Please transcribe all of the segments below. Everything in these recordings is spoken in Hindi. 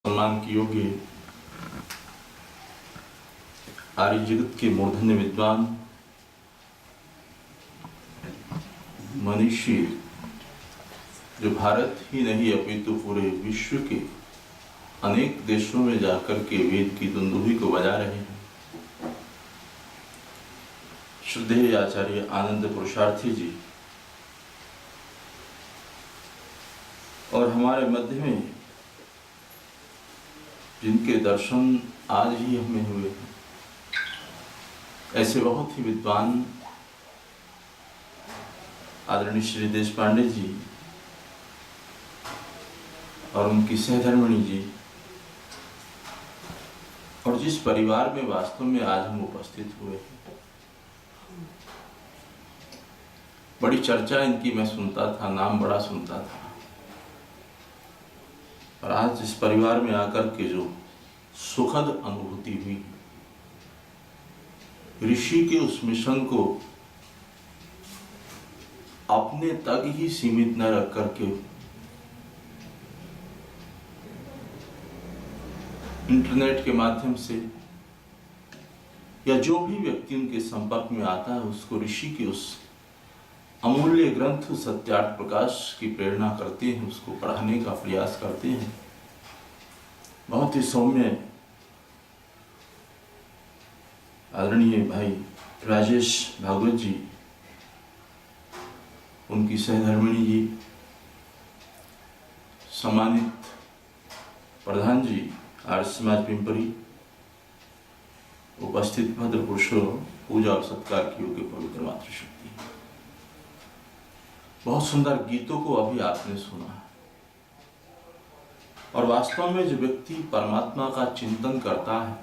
सम्मान के योग्य आर्य जगत के मूर्धन्य विद्वान मनीषी, जो भारत ही नहीं अपितु पूरे विश्व के अनेक देशों में जाकर के वेद की दुंदुभी को बजा रहे हैं। श्रद्धेय आचार्य आनंद पुरुषार्थी जी और हमारे मध्य में जिनके दर्शन आज ही हमें हुए हैं, ऐसे बहुत ही विद्वान आदरणीय श्री देशपांडे जी और उनकी सहधर्मिणी जी, और जिस परिवार में वास्तव में आज हम उपस्थित हुए हैं, बड़ी चर्चा इनकी मैं सुनता था, नाम बड़ा सुनता था, और आज इस परिवार में आकर के जो सुखद अनुभूति हुई, ऋषि के उस मिशन को अपने तक ही सीमित न रख करके इंटरनेट के माध्यम से या जो भी व्यक्ति उनके संपर्क में आता है उसको ऋषि के उस अमूल्य ग्रंथ सत्यार्थ प्रकाश की प्रेरणा करते हैं, उसको पढ़ाने का प्रयास करते हैं। बहुत ही सौम्य आदरणीय भाई राजेश भागवत जी, उनकी सहधर्मिणी जी, सम्मानित प्रधान जी आर्य समाज पिंपरी, उपस्थित भद्र पुरुषों, पूजा और सत्कार की योग्य पवित्र मातृशक्ति। बहुत सुंदर गीतों को अभी आपने सुना है, और वास्तव में जो व्यक्ति परमात्मा का चिंतन करता है,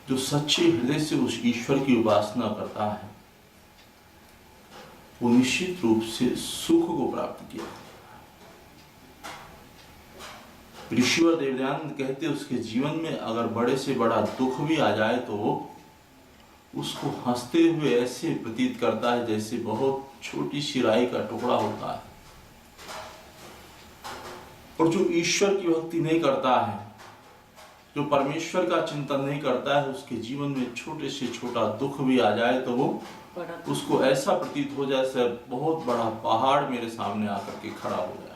जो सच्चे हृदय से उस ईश्वर की उपासना करता है, वो निश्चित रूप से सुख को प्राप्त किया। ऋषि और देवदयानंद कहते उसके जीवन में अगर बड़े से बड़ा दुख भी आ जाए तो वो उसको हंसते हुए ऐसे प्रतीत करता है जैसे बहुत छोटी सी राई का टुकड़ा होता है। और जो ईश्वर की भक्ति नहीं करता है, जो परमेश्वर का चिंतन नहीं करता है, उसके जीवन में छोटे से छोटा दुख भी आ जाए तो वो उसको ऐसा प्रतीत हो जाए जैसे बहुत बड़ा पहाड़ मेरे सामने आकर के खड़ा हो जाए।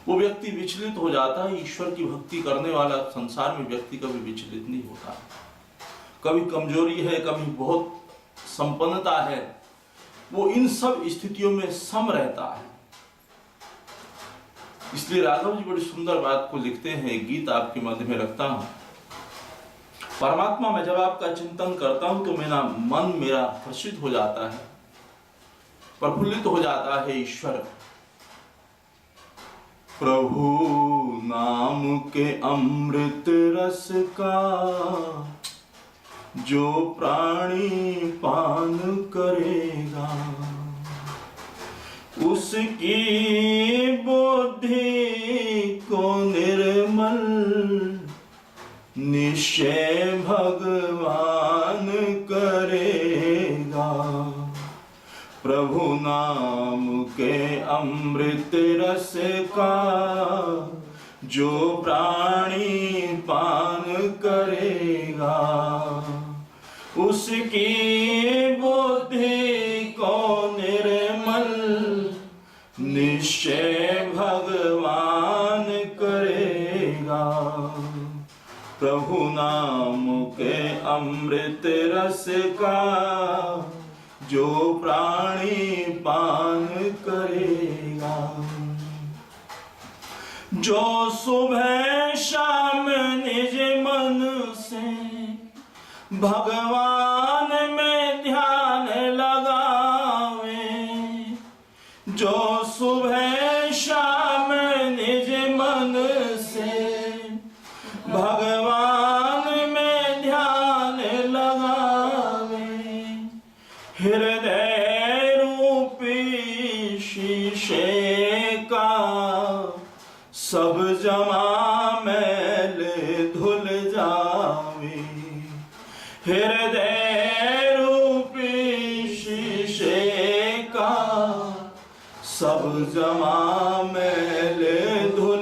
वो व्यक्ति विचलित हो जाता है। ईश्वर की भक्ति करने वाला संसार में व्यक्ति कभी विचलित नहीं होता। कभी कमजोरी है, कभी बहुत संपन्नता है, वो इन सब स्थितियों में सम रहता है। इसलिए राघव जी बड़ी सुंदर बात को लिखते हैं, गीत आपके मध्य में रखता हूं। परमात्मा में जब आपका चिंतन करता हूं तो मेरा मन मेरा हर्षित हो जाता है, प्रफुल्लित हो जाता है। ईश्वर प्रभु नाम के अमृत रस का जो प्राणी पान करेगा, उसकी बुद्धि को निर्मल निश्चय भगवान करेगा। प्रभु नाम के अमृत रस का जो प्राणी पान करेगा, उसकी बुद्धि को निर्मल निश्चय भगवान करेगा। प्रभु नाम के अमृत रस का जो प्राणी पान करेगा, जो सुबह शाम निज मन से भगवान में ध्यान लगावे, जो सुबह शाम निज मन से भगवान में ध्यान लगावे, हृदय रूपी शीशे का सब जमा मैल धुल जावे, हृदय रूपी शीशे का सब जमा मैल धुल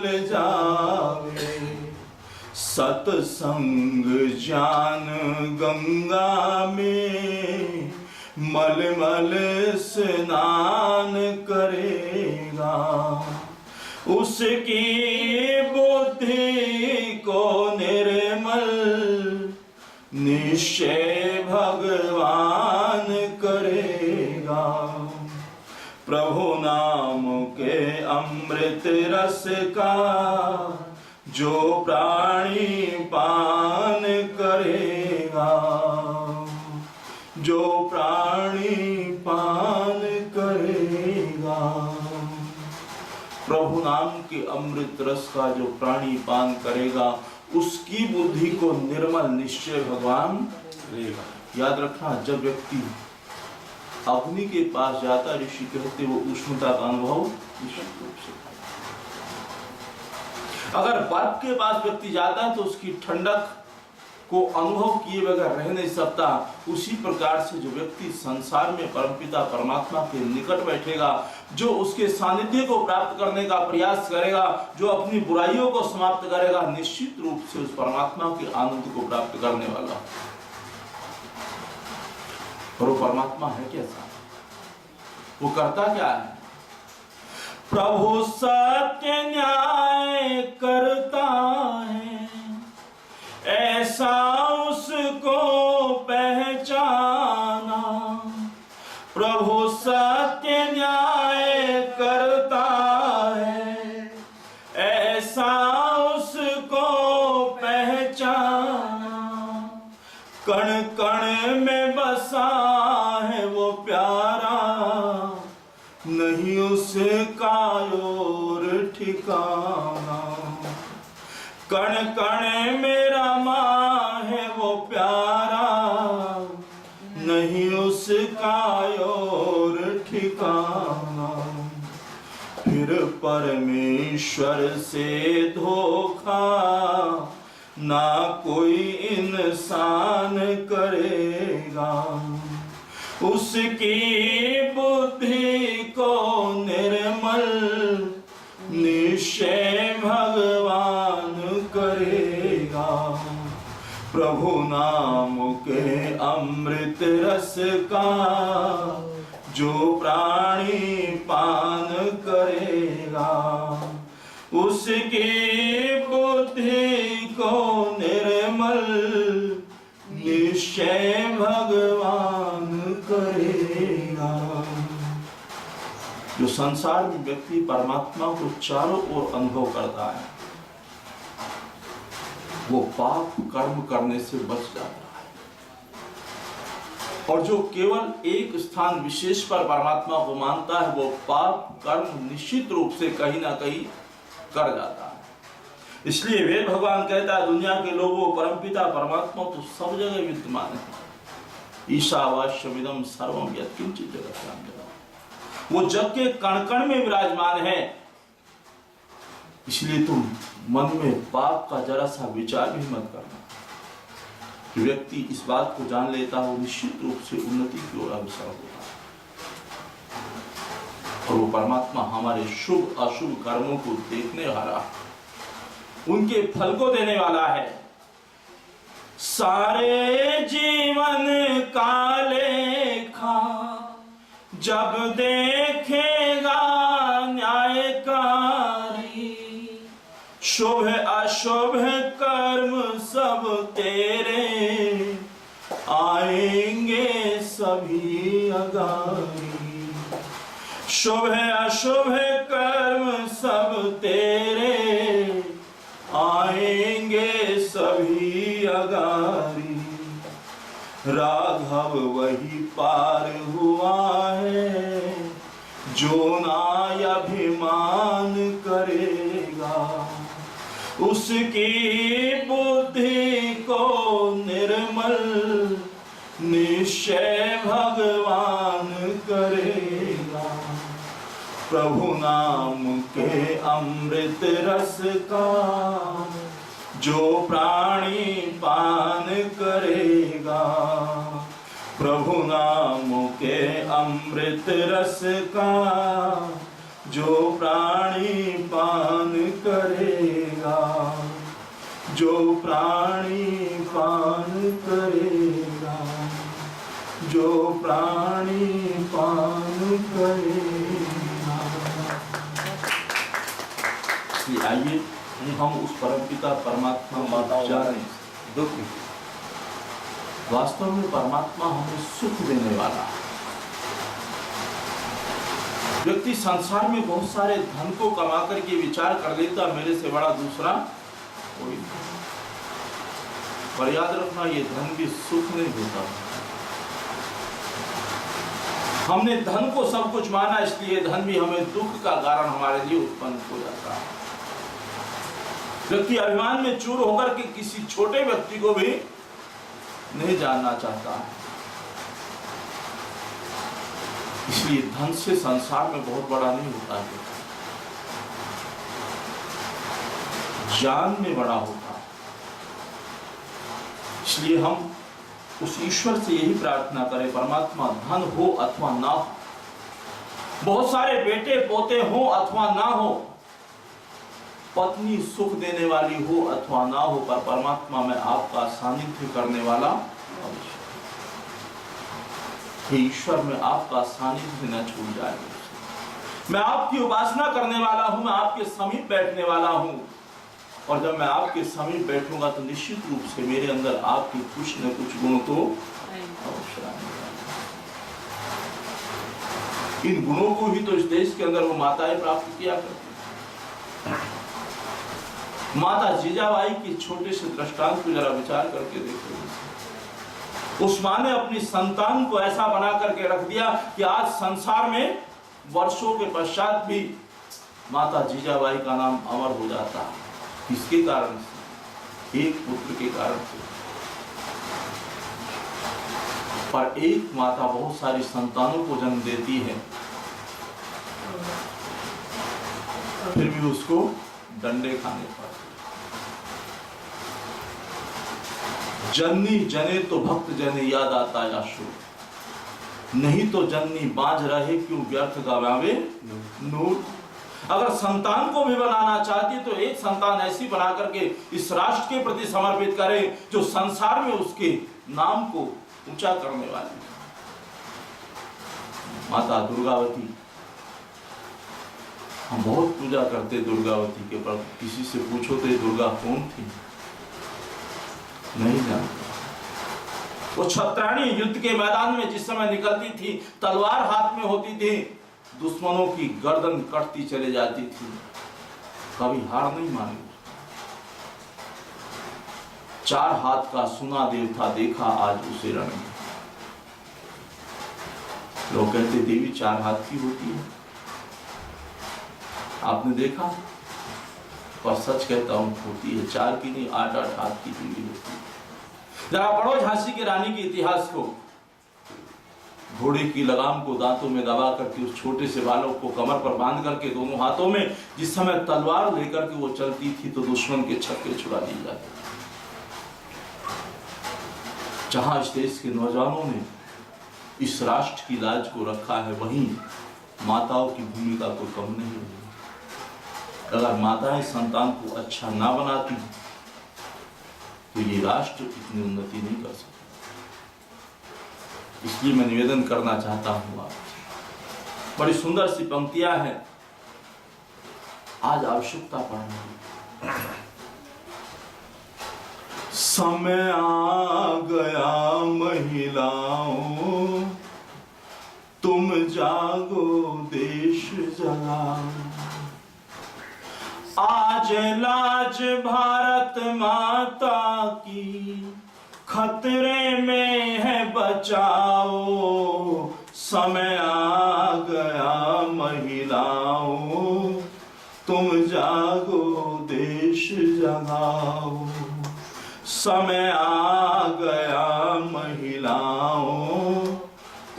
सत्संग ज्ञान गंगा में मलमल स्नान करेगा, उसकी बुद्धि को निर्मल निश्चय भगवान करेगा। प्रभु नाम के अमृत रस का जो प्राणी पान करेगा, जो प्राणी पान करेगा। प्रभु नाम के अमृत रस का जो प्राणी पान करेगा, उसकी बुद्धि को निर्मल निश्चय भगवान करेगा। याद रखना, जब व्यक्ति अग्नि के पास जाता, ऋषि कहते वो उष्णता का अनुभव निश्चित रूप से। अगर बर्फ के पास व्यक्ति जाता है तो उसकी ठंडक को अनुभव किए बगैर रह नहीं सकता। उसी प्रकार से जो व्यक्ति संसार में परमपिता परमात्मा के निकट बैठेगा, जो उसके सानिध्य को प्राप्त करने का प्रयास करेगा, जो अपनी बुराइयों को समाप्त करेगा, निश्चित रूप से उस परमात्मा के आनंद को प्राप्त करने वाला। और वो परमात्मा है कैसा? वो करता क्या है? प्रभु सत्य न्याय करता है, ऐसा उसको पहचाना। प्रभु सत्य न्याय करता है, ऐसा उसको पहचाना। कण कण में बसा है वो प्यारा, नहीं उसका और ठिकाना। कण कण में रमा है वो प्यारा, नहीं उसका और ठिकाना। फिर परमेश्वर से धोखा ना कोई इंसान करेगा, उसकी बुद्धि को निर्मल निश्चय भगवान करेगा। प्रभु नाम के अमृत रस का जो प्राणी पान करेगा, उसकी बुद्धि को निर्मल निश्चय भगवान करेगा। जो संसार में व्यक्ति परमात्मा को चारों ओर अनुभव करता है, वो पाप कर्म करने से बच जाता है। और जो केवल एक स्थान विशेष पर परमात्मा को मानता है, वो पाप कर्म निश्चित रूप से कहीं ना कहीं कर जाता है। इसलिए वेद भगवान कहता है, दुनिया के लोगों, परमपिता परमात्मा तो सब जगह विद्यमान है। ईशावास्यमिदं सर्वं यत्किंचित् जगत्यां जगत्। वो जग के कण कण में विराजमान है। इसलिए तुम मन में पाप का जरा सा विचार भी मत करना। जो व्यक्ति इस बात को जान लेता है, वो निश्चित रूप से उन्नति की ओर अग्रसर होगा। और वो परमात्मा हमारे शुभ अशुभ कर्मों को देखने वाला, उनके फल को देने वाला है। सारे जीवन का लेखा जब देखेगा न्यायकारी, शुभ अशुभ कर्म सब तेरे आएंगे सभी अगारी। शुभ अशुभ कर्म सब तेरे आएंगे सभी अगारी। राघव वही पार हुआ है जो ना अभिमान करेगा, उसकी बुद्धि को निर्मल निश्चय भगवान करेगा। प्रभु नाम के अमृत रस का जो प्राणी पान करेगा, प्रभु नाम के अमृत रस का जो प्राणी पान करेगा, जो प्राणी पान करेगा, जो प्राणी पान करेगा। आइए हम उस परमपिता परमात्मा को जाने। दुख वास्तव में परमात्मा हमें सुख देने वाला है। व्यक्ति संसार में बहुत सारे धन को कमा करके विचार कर लेता मेरे से बड़ा दूसरा कोई नहीं। पर याद रखना, ये धन भी सुख नहीं देता। हमने धन को सब कुछ माना, इसलिए धन भी हमें दुख का कारण हमारे लिए उत्पन्न हो जाता है। व्यक्ति अभिमान में चूर होकर के किसी छोटे व्यक्ति को भी नहीं जानना चाहता है। इसलिए धन से संसार में बहुत बड़ा नहीं होता है, ज्ञान में बड़ा होता है। इसलिए हम उस ईश्वर से यही प्रार्थना करें, परमात्मा धन हो अथवा ना हो, बहुत सारे बेटे पोते हो अथवा ना हो, पत्नी सुख देने वाली हो अथवा ना हो, पर परमात्मा में आपका सानिध्य करने वाला अवश्य। ईश्वर में आपका सानिध्य न छूट जाए। मैं आपकी उपासना करने वाला हूं, मैं आपके समीप बैठने वाला हूं, और जब मैं आपके समीप बैठूंगा तो निश्चित रूप से मेरे अंदर आपके कुछ न कुछ गुण तो अवश्य आएंगे। इन गुणों को ही तो इस देश के अंदर वो माताएं प्राप्त किया करती। माता जीजाबाई के छोटे से दृष्टांत को जरा विचार करके देखो। उस माँ ने अपनी संतान को ऐसा बना करके रख दिया कि आज संसार में वर्षों के पश्चात भी माता जीजाबाई का नाम अमर हो जाता है। किसके कारण से? एक पुत्र के कारण से। पर एक माता बहुत सारी संतानों को जन्म देती है, फिर भी उसको डंडे खाने पड़ते। जननी जने तो भक्त जने याद आता या शोक, नहीं तो जननी बांझ रहे क्यों व्यर्थ गवावे नूर। अगर संतान को भी बनाना चाहती तो एक संतान ऐसी बना करके इस राष्ट्र के प्रति समर्पित करे जो संसार में उसके नाम को ऊंचा करने वाली। माता दुर्गावती, हम बहुत पूजा करते दुर्गावती के, पर किसी से पूछो तो दुर्गा कौन थी नहीं जानते। वो छत्राणी युद्ध के मैदान में जिस समय निकलती थी, तलवार हाथ में होती थी, दुश्मनों की गर्दन कटती चले जाती थी, कभी हार नहीं मानी। 4 हाथ का सुना देवता देखा आज उसे रण में। लोग कहते देवी 4 हाथ की होती है, आपने देखा? पर सच कहता हूं होती है। 4 की नहीं, 8-8 हाथ की देवी होती है। जरा पढ़ो झांसी की रानी के इतिहास को। घोड़े की लगाम को दांतों में दबा करके उस छोटे से बालक को कमर पर बांध करके दोनों हाथों में जिस समय तलवार लेकर के वो चलती थी तो दुश्मन के छक्के छुड़ा दिए जाते। जहां इस देश के नौजवानों ने इस राष्ट्र की लाज को रखा है, वहीं माताओं की भूमिका को कम नहीं है। अगर माताएं संतान को अच्छा ना बनाती तो ये राष्ट्र इतनी उन्नति नहीं कर सकता। इसलिए मैं निवेदन करना चाहता हूं आपसे। बड़ी सुंदर सी पंक्तियां हैं, आज आवश्यकता पड़ने। समय आ गया महिलाओं, तुम जागो देश जगाओ। आज लाज भारत माता की खतरे में है बचाओ। समय आ गया महिलाओं, तुम जागो देश जगाओ। समय आ गया महिलाओं,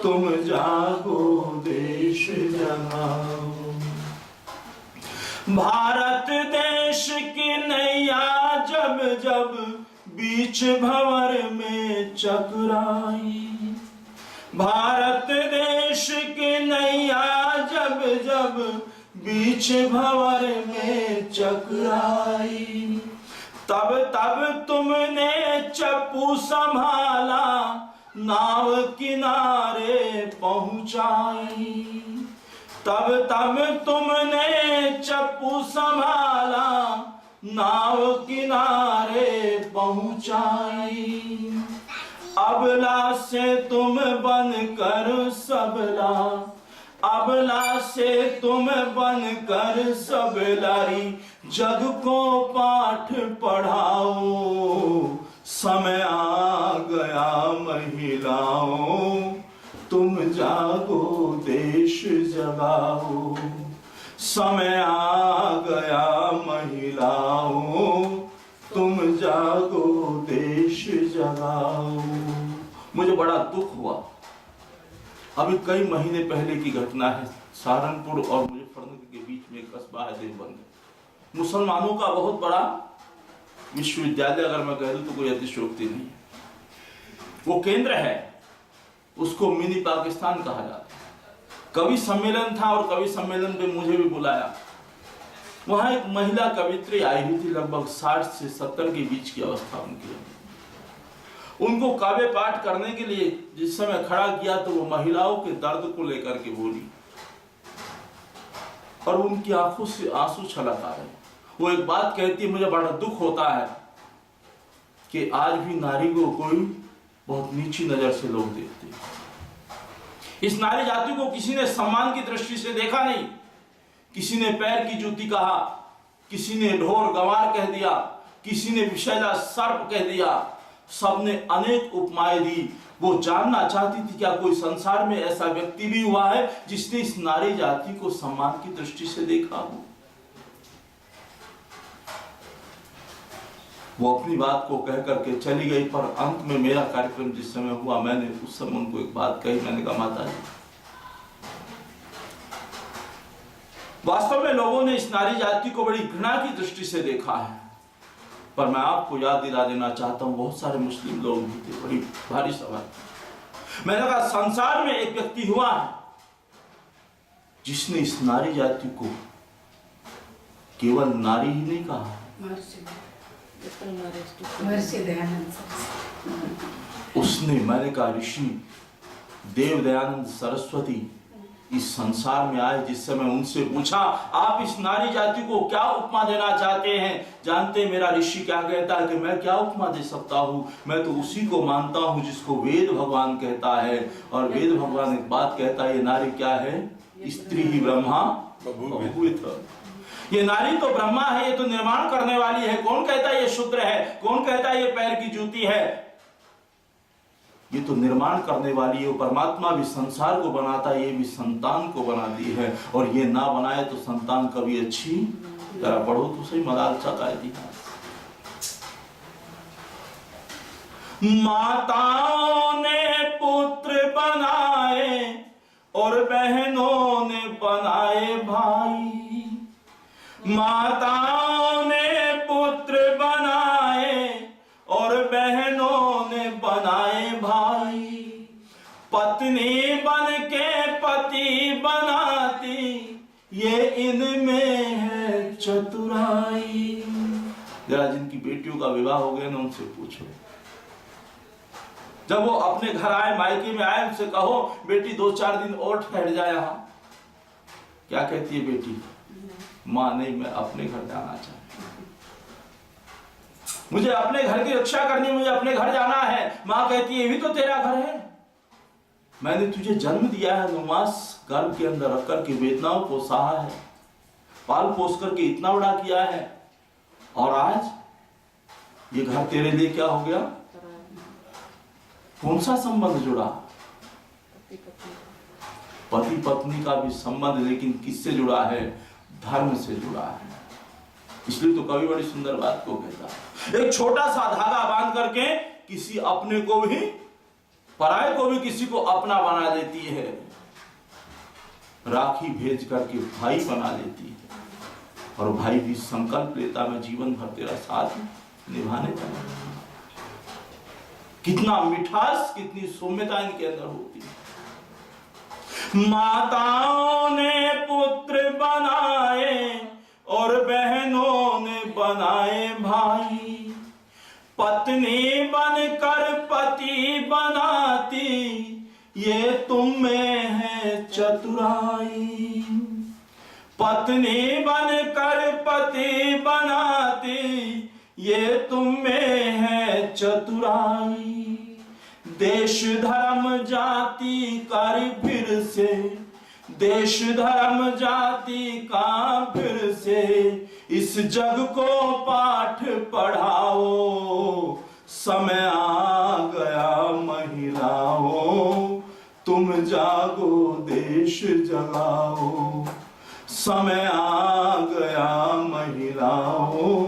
तुम जागो देश जगाओ। भारत देश की नैया जब जब बीच भंवर में चकराई, भारत देश की नैया जब जब बीच भंवर में चकराई, तब तब तुमने चप्पू संभाला, नाव किनारे पहुंचाई। तब तब तुमने चप्पू संभाला, नाव किनारे पहुंचाई। अबला से तुम बनकर सबला, अबला से तुम बनकर सबलारी, जग को पाठ पढ़ाओ। समय आ गया महिलाओं, तुम जागो देश जगाओ। समय आ गया महिलाओं, तुम जागो देश जगाओ। मुझे बड़ा दुख हुआ, अभी कई महीने पहले की घटना है। सहारनपुर और मुजफ्फरनगर के बीच में एक कस्बा है देवबंद, मुसलमानों का बहुत बड़ा विश्वविद्यालय, अगर मैं कह दूं तो कोई अतिशयोक्ति नहीं है। वो केंद्र है, उसको मिनी पाकिस्तान कहा जाता है। कवि सम्मेलन था और कवि सम्मेलन में मुझे भी बुलाया। वहां एक महिला कवित्री आई हुई थी, लगभग 60 से 70 के बीच की अवस्था उनकी। उनको काव्य पाठ करने के लिए जिस समय खड़ा किया तो वो महिलाओं के दर्द को लेकर के बोली और उनकी आंखों से आंसू छलक आ रहे। वो एक बात कहती है, मुझे बड़ा दुख होता है कि आज भी नारी को कोई बहुत नीची नजर से लोग देखते हैं। इस नारी जाति को किसी ने सम्मान की दृष्टि से देखा नहीं। किसी ने पैर की जूती कहा, किसी ने ढोर गंवार कह दिया, किसी ने विषैला सर्प कह दिया। सबने अनेक उपमाएं दी। वो जानना चाहती थी क्या कोई संसार में ऐसा व्यक्ति भी हुआ है जिसने इस नारी जाति को सम्मान की दृष्टि से देखा हो। वो अपनी बात को कह करके चली गई, पर अंत में मेरा कार्यक्रम जिस समय हुआ, मैंने उस समय उनको एक बात कही। मैंने कहा, माता जी, वास्तव में लोगों ने इस नारी जाति को बड़ी घृणा की दृष्टि से देखा है, पर मैं आपको याद दिला देना चाहता हूं, बहुत सारे मुस्लिम लोग भी थे, बड़ी भारी सभा। मैंने कहा, संसार में एक व्यक्ति हुआ है जिसने इस नारी जाति को केवल नारी ही नहीं कहा, उसने, मैंने कहा, ऋषि देव दयानंद सरस्वती इस संसार में आए। जिस समय उनसे पूछा, आप इस नारी जाति को क्या उपमा देना चाहते हैं? जानते मेरा ऋषि क्या कहता है कि मैं क्या उपमा दे सकता हूं, मैं तो उसी को मानता हूं जिसको वेद भगवान कहता है। और वेद भगवान एक बात कहता है, ये नारी क्या है? स्त्री ही ब्रह्मा बभूवित। ये नारी तो ब्रह्मा है, ये तो निर्माण करने वाली है। कौन कहता है ये शूद्र है? कौन कहता है ये पैर की जूती है? ये तो निर्माण करने वाली है। परमात्मा भी संसार को बनाता है, ये भी संतान को बनाती है। और ये ना बनाए तो संतान कभी अच्छी तरह पढ़ो तो सही मदालसा का इतिहास। माताओं ने पुत्र बनाए और बहनों ने बनाए भाई। माताओं ने पुत्र बनाए और बहनों ने बनाए भाई। पत्नी बन के पति बनाती, ये इनमें है चतुराई। जरा जिनकी बेटियों का विवाह हो गया ना, उनसे पूछो, जब वो अपने घर आए, मायके में आए, उनसे कहो बेटी 2-4 दिन और ठहर जाए यहाँ। क्या कहती है बेटी? माँ नहीं, मैं अपने घर जाना चाहती, मुझे अपने घर की रक्षा करनी, मुझे अपने घर जाना है। माँ कहती है, ये भी तो तेरा घर है, मैंने तुझे जन्म दिया है, 9 मास गर्भ के अंदर रख करके वेदनाओं को सहा है, पाल पोस करके इतना बड़ा किया है, और आज ये घर तेरे लिए क्या हो गया? कौन सा संबंध जुड़ा? पति पत्नी का भी संबंध, लेकिन किससे जुड़ा है? धर्म से जुड़ा है। इसलिए तो कवि बड़ी सुंदर बात को कहता है, एक छोटा सा धागा बांध करके किसी अपने को भी, पराये को भी किसी को अपना बना देती है। राखी भेज करके भाई बना देती है, और भाई भी संकल्प लेता, मैं जीवन भर तेरा साथ निभाने का। कितना मिठास, कितनी सौम्यता इनके अंदर होती है। माताओं ने पुत्र बनाए और बहनों ने बनाए भाई। पत्नी बनकर पति बनाती, ये तुम में है चतुराई। पत्नी बनकर पति बनाती, ये तुम में है चतुराई। देश धर्म जाति कर फिर से, देश धर्म जाति का फिर से, इस जग को पाठ पढ़ाओ। समय आ गया महिलाओं, तुम जागो देश जगाओ। समय आ गया महिलाओं,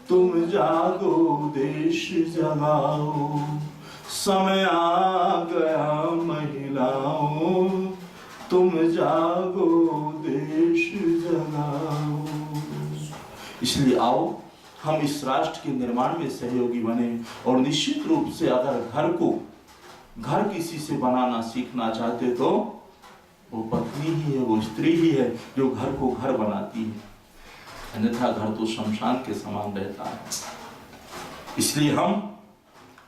तुम जागो देश जगाओ। समय आ गया महिलाओं, तुम जागो देश जगाओ। इसलिए आओ हम इस राष्ट्र के निर्माण में सहयोगी बने। और निश्चित रूप से अगर घर किसी से बनाना सीखना चाहते तो वो पत्नी ही है, वो स्त्री ही है जो घर को घर बनाती है, अन्यथा घर तो शमशान के समान रहता है। इसलिए हम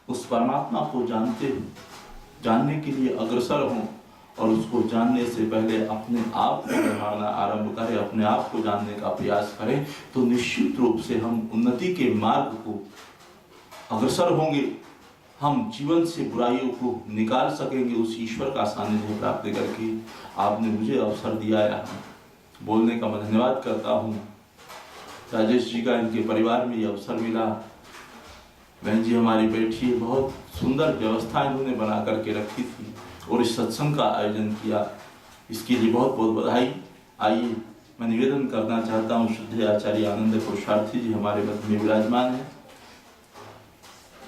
उस परमात्मा को जानने के लिए अग्रसर हों और उसको जानने से पहले अपने आप को जानना आरंभ करें, अपने आप को जानने का प्रयास करें, तो निश्चित रूप से हम उन्नति के मार्ग को अग्रसर होंगे। हम जीवन से बुराइयों को निकाल सकेंगे उस ईश्वर का सानिध्य प्राप्त करके। आपने मुझे अवसर दिया है बोलने का, मैं धन्यवाद करता हूँ। राजेश जी का, इनके परिवार में ये अवसर मिला। बहन जी हमारी बैठी, बहुत सुंदर व्यवस्था इन्होंने बना करके रखी थी और इस सत्संग का आयोजन किया, इसके लिए बहुत बहुत बधाई। आइए मैं निवेदन करना चाहता हूँ, श्रद्धेय आचार्य आनंद पुरुषार्थी जी हमारे मध्य में विराजमान हैं।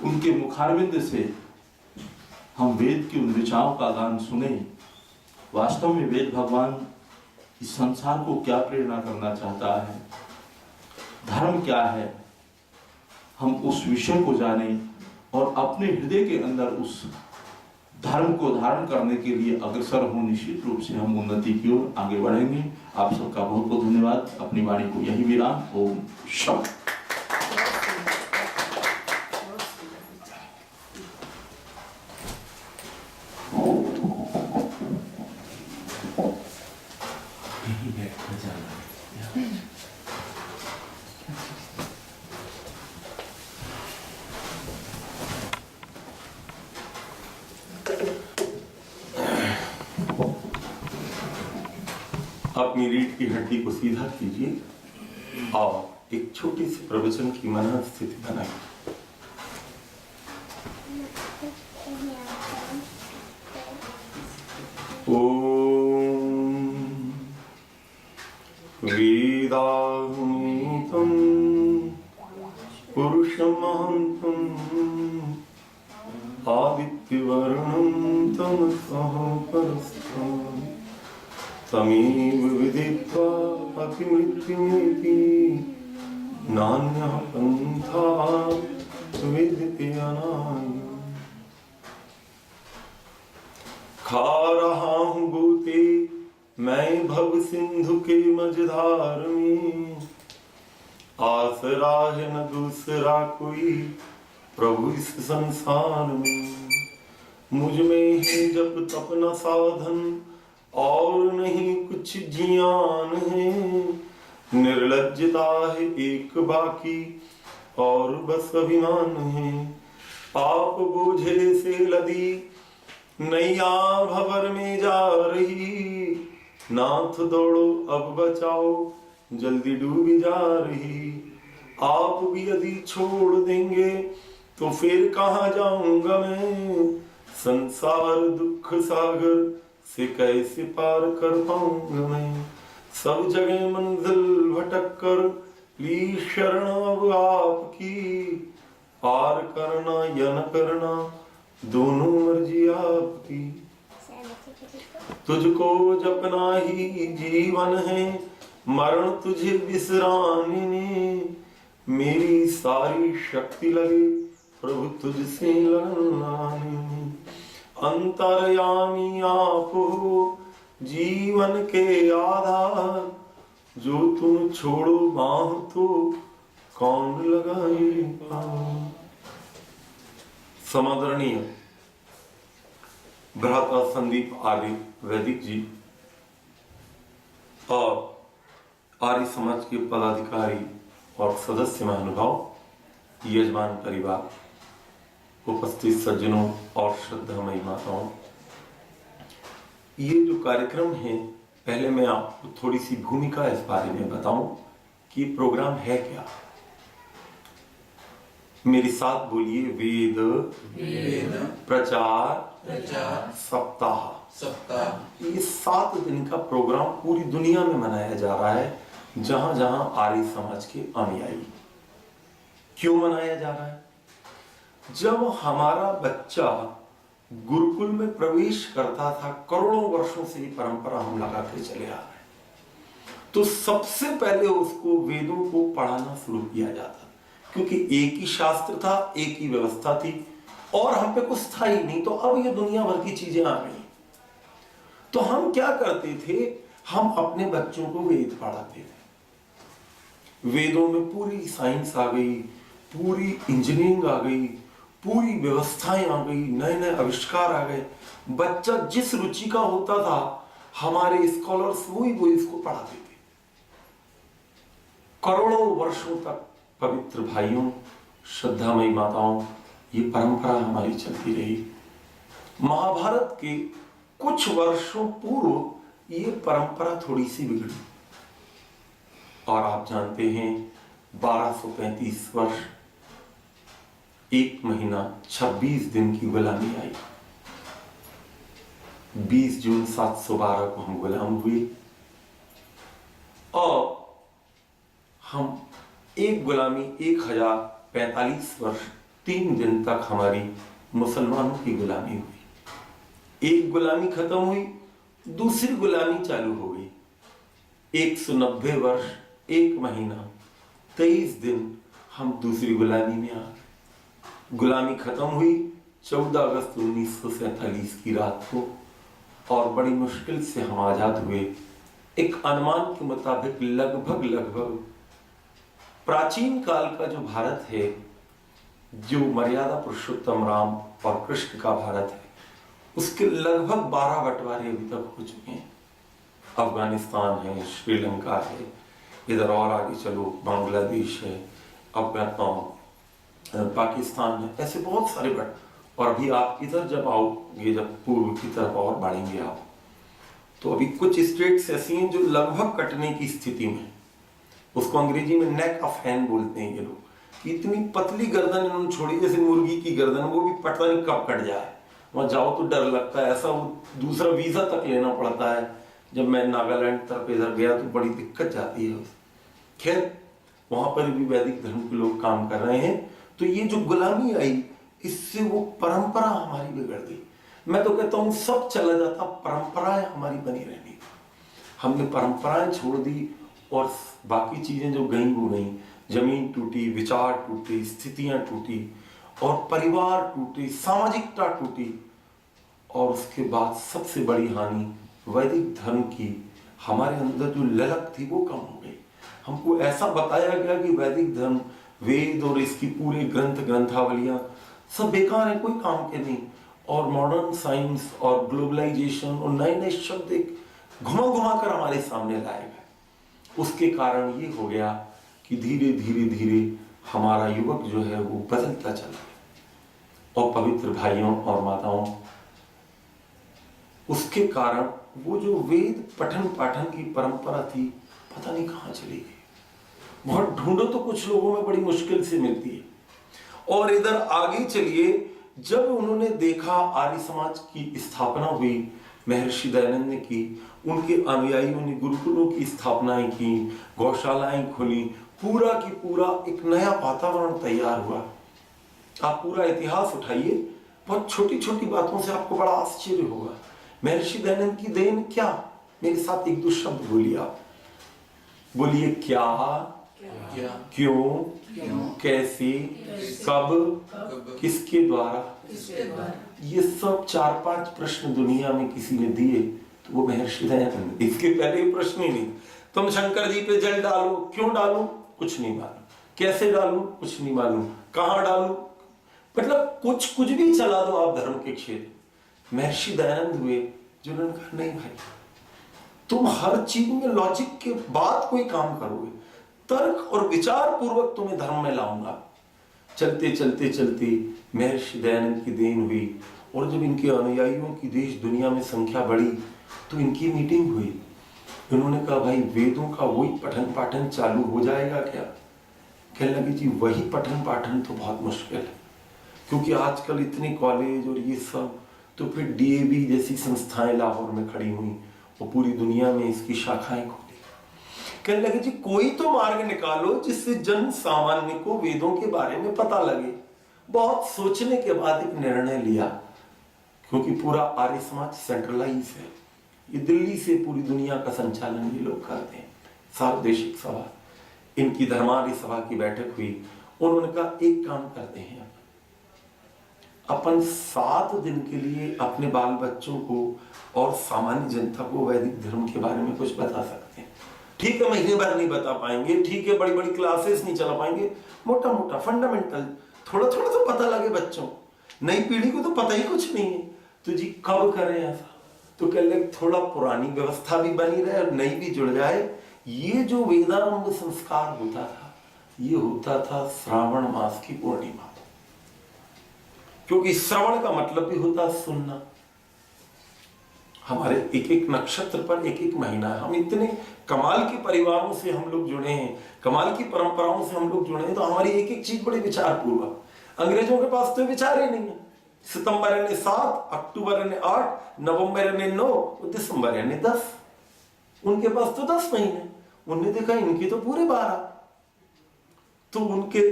उनके मुखारविंद से हम वेद की उन ऋचाओं का गान सुने। वास्तव में वेद भगवान इस संसार को क्या प्रेरणा करना चाहता है, धर्म क्या है, हम उस विषय को जानें और अपने हृदय के अंदर उस धर्म को धारण करने के लिए अग्रसर हो। निश्चित रूप से हम उन्नति की ओर आगे बढ़ेंगे। आप सबका बहुत बहुत धन्यवाद। अपनी वाणी को यही विराम। ओम शांति। अपनी रीढ़ की हड्डी को सीधा कीजिए और एक छोटी सी प्रवचन की मन स्थिति बनाइए। ओम वेदाहमेतं पुरुषमहंतं आदित्यवर्णं तमसः परस्तात् तमेव विदित्वा अतिमृत्युमेति नान्यः पन्था विद्यते अनाय। खा रहा हूँ गोते मैं भव सिंधु के मझधार में, आसरा है न दूसरा कोई प्रभु इस संसार में। मुझ में है जब तप न साधन और नहीं कुछ ज्ञान है, निर्लज्जता है एक बाकी और बस अभिमान है। पाप बोझे से लदी नैया भंवर में जा रही, नाथ दौड़ो अब बचाओ जल्दी डूबी जा रही। आप भी यदि छोड़ देंगे तो फिर कहाँ जाऊंगा मैं, संसार दुख सागर से कैसे पार कर पाऊंगा मैं। सब जगह मंजिल भटक कर ली शरण अब आपकी, पार करना या न करना दोनों मर्जी आपकी। तुझको जपना ही जीवन है, मरण तुझे विश्रामी ने। मेरी सारी शक्ति लगे प्रभु तुझसे लड़ने में। अंतर्यामी आप हो जीवन के आधार, जो तुम छोड़ो बाँह तो कौन लगाए पाँव। समादरणीय भ्राता संदीप आर्य वैदिक जी और आर्य समाज के पदाधिकारी और सदस्य महानुभाव, यजमान परिवार, उपस्थित सज्जनों और श्रद्धामयी माताओं, ये जो कार्यक्रम है, पहले मैं आपको थोड़ी सी भूमिका इस बारे में बताऊं कि प्रोग्राम है क्या। मेरे साथ बोलिए, वेद प्रचार सप्ताह। ये 7 दिन का प्रोग्राम पूरी दुनिया में मनाया जा रहा है, जहां जहां आर्य समाज के अनुयायी। क्यों मनाया जा रहा है? जब हमारा बच्चा गुरुकुल में प्रवेश करता था, करोड़ों वर्षों से ये परंपरा हम लगा के चले आ रहे हैं, तो सबसे पहले उसको वेदों को पढ़ाना शुरू किया जाता, क्योंकि एक ही शास्त्र था, एक ही व्यवस्था थी और हम पे कुछ था ही नहीं। तो अब ये दुनिया भर की चीजें आ गई, तो हम क्या करते थे, हम अपने बच्चों को वेद पढ़ाते थे। वेदों में पूरी साइंस आ गई, पूरी इंजीनियरिंग आ गई, पूरी व्यवस्थाएं आ गई, नए नए आविष्कार आ गए। बच्चा जिस रुचि का होता था, हमारे स्कॉलर्स वो इसको पढ़ाते थे। करोड़ों वर्षों तक पवित्र भाइयों, श्रद्धामयी माताओं, ये परंपरा हमारी चलती रही। महाभारत के कुछ वर्षों पूर्व ये परंपरा थोड़ी सी बिगड़ी और आप जानते हैं 1235 वर्ष 1 महीना 26 दिन की गुलामी आई। 20 जून 712 को हम गुलाम हुए और हम एक गुलामी 1045 वर्ष 3 दिन तक हमारी मुसलमानों की गुलामी हुई। एक गुलामी खत्म हुई, दूसरी गुलामी चालू हो गई। 190 वर्ष 1 महीना 23 दिन हम दूसरी गुलामी में आ गए। गुलामी खत्म हुई 14 अगस्त 1947 की रात को और बड़ी मुश्किल से हम आजाद हुए। एक अनुमान के मुताबिक लगभग प्राचीन काल का जो भारत है, जो मर्यादा पुरुषोत्तम राम और कृष्ण का भारत है, उसके लगभग 12 बंटवारे अभी तक हो चुके हैं। अफगानिस्तान है, श्रीलंका है, इधर और आगे चलो बांग्लादेश है, पाकिस्तान है, ऐसे बहुत सारे बट। और अभी आप इधर जब आओगे, जब पूर्व की तरफ और बढ़ेंगे आप, तो अभी कुछ स्टेट्स ऐसी हैं जो लगभग कटने की स्थिति में। उसको अंग्रेजी में नेक ऑफ हैन बोलते हैं ये लोग, कि इतनी पतली गर्दन इन्होंने छोड़ी जैसे मुर्गी की गर्दन, वो भी पता नहीं कब कट जाए। वहां जाओ तो डर लगता है, ऐसा दूसरा वीजा तक लेना पड़ता है। जब मैं नागालैंड तरफ इधर गया तो बड़ी दिक्कत जाती है। खैर, वहां पर भी वैदिक धर्म के लोग काम कर रहे हैं। तो ये जो गुलामी आई, इससे वो परंपरा हमारी बिगड़ गई। मैं तो कहता हूँ सब चला जाता, परंपराएं हमारी बनी रहनी। हमने परंपराएं छोड़ दी और बाकी चीजें जो गई वो गई। जमीन टूटी, विचार टूटे, स्थितियां टूटी और परिवार टूटे, सामाजिकता टूटी। और उसके बाद सबसे बड़ी हानि वैदिक धर्म की, हमारे अंदर जो ललक थी वो कम हो गई। हमको ऐसा बताया गया कि वैदिक धर्म, वेद और इसकी पूरे ग्रंथावलियां सब बेकार है, कोई काम के नहीं। और मॉडर्न साइंस और ग्लोबलाइजेशन और नए नए शब्द एक घुमा कर हमारे सामने लाए गए। उसके कारण ये हो गया कि धीरे धीरे हमारा युवक जो है वो बदलता चला गया। और पवित्र भाइयों और माताओं, उसके कारण वो जो वेद पठन पाठन की परंपरा थी, पता नहीं कहां चली गई। बहुत ढूंढो तो कुछ लोगों में बड़ी मुश्किल से मिलती है। और इधर आगे चलिए, जब उन्होंने देखा आर्य समाज की स्थापना हुई, महर्षि दयानंद ने की, उनके अनुयायियों ने गुरुकुलों की स्थापनाएं की, गौशालाएं खुली, पूरा की पूरा एक नया वातावरण तैयार हुआ। आप पूरा इतिहास उठाइए, बहुत छोटी छोटी बातों से आपको बड़ा आश्चर्य होगा। महर्षि दयानंद की देन क्या? मेरे साथ 1-2 शब्द बोलिए आप। बोलिए क्या, क्यों, कैसे, कब, किसके द्वारा। ये सब 4-5 प्रश्न दुनिया में किसी ने दिए तो वो महर्षि दयानंद। इसके पहले प्रश्न ही नहीं। तुम शंकर जी पे जल डालो, क्यों डालो, कुछ नहीं मालूम। कैसे डालूं, कुछ नहीं मालूम। कहां डालूं, मतलब कुछ भी चला दो आप धर्म के क्षेत्र। महर्षि दयानंद हुए जिन्होंने कहा नहीं भाई, तुम हर चीज में लॉजिक के बाद कोई काम करोगे, तर्क और विचार पूर्वक तुम्हें धर्म में लाऊंगा। चलते चलते चलते महर्षि दयानंद की देन हुई, और जब इनके अनुयायियों की देश दुनिया में संख्या बढ़ी तो इनकी मीटिंग हुई। उन्होंने कहा भाई वेदों का वही पठन पाठन चालू हो जाएगा क्या? कहने लगे जी वही पठन पाठन तो बहुत मुश्किल है, क्योंकि आजकल इतने कॉलेज और ये सब, तो फिर डीएवी जैसी संस्थाएं लाहौर में खड़ी हुई और पूरी दुनिया में इसकी शाखाएं खोली। कहने लगे जी कोई तो मार्ग निकालो जिससे जन सामान्य को वेदों के बारे में पता लगे। बहुत सोचने के बाद एक निर्णय लिया, क्योंकि पूरा आर्य समाज सेंट्रलाइज है, ये दिल्ली से पूरी दुनिया का संचालन ये लोग करते हैं, सार्वदेशिक सभा, इनकी धर्मार्य सभा की बैठक हुई। उन्होंने कहा एक काम करते हैं, अपन 7 दिन के लिए अपने बाल बच्चों को और सामान्य जनता को वैदिक धर्म के बारे में कुछ बता सकते हैं। ठीक है, महीने भर नहीं बता पाएंगे, ठीक है, बड़ी बड़ी क्लासेस नहीं चला पाएंगे, मोटा मोटा फंडामेंटल थोड़ा थोड़ा तो पता लगे बच्चों, नई पीढ़ी को तो पता ही कुछ नहीं है। तो जी कब करें ऐसा? तो कह लगे थोड़ा पुरानी व्यवस्था भी बनी रहे और नई भी जुड़ जाए। ये जो वेदांग संस्कार होता था, ये होता था श्रावण मास की पूर्णिमा, क्योंकि श्रवण का मतलब भी होता है सुनना। हमारे एक एक नक्षत्र पर एक एक महीना है। हम इतने कमाल के परिवारों से हम लोग जुड़े हैं, कमाल की परंपराओं से हम लोग जुड़े हैं, तो हमारी एक एक चीज बड़ी विचार पूर्वक। अंग्रेजों के पास तो विचार ही नहीं है। सितंबर यानी 7, अक्टूबर यानी 8, नवंबर यानी 9, दिसंबर यानी 10। उनके पास तो 10 महीने, उनने देखा इनके तो पूरे 12। तो उनके